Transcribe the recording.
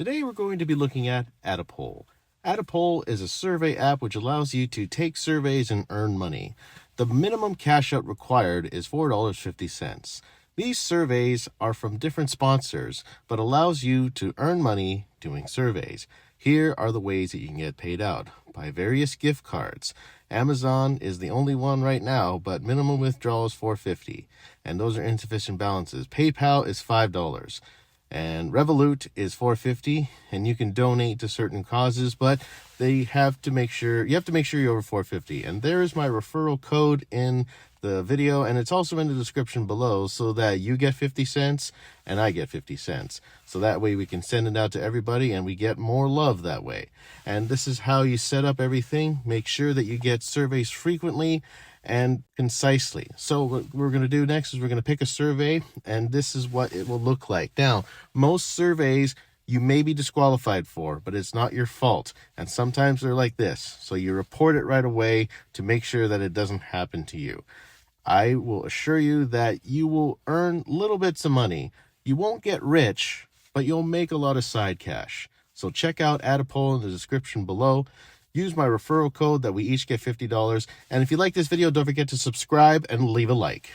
Today we're going to be looking at Attapoll. Attapoll is a survey app which allows you to take surveys and earn money. The minimum cash out required is $4.50. These surveys are from different sponsors, but allows you to earn money doing surveys. Here are the ways that you can get paid out. By various gift cards. Amazon is the only one right now, but minimum withdrawal is $4.50, and those are insufficient balances. PayPal is $5. And Revolut is $4.50, and you can donate to certain causes, but you have to make sure you're over $4.50. And there is my referral code in the video, and it's also in the description below, so that you get 50 cents and I get 50 cents. So that way we can send it out to everybody and we get more love that way. And this is how you set up everything. Make sure that you get surveys frequently and concisely. So what we're going to do next is we're going to pick a survey, and this is what it will look like. Now, most surveys you may be disqualified for, but it's not your fault. And sometimes they're like this. So you report it right away to make sure that it doesn't happen to you. I will assure you that you will earn little bits of money. You won't get rich, but you'll make a lot of side cash. So check out Attapoll in the description below. Use my referral code that we each get $50. And if you like this video, don't forget to subscribe and leave a like.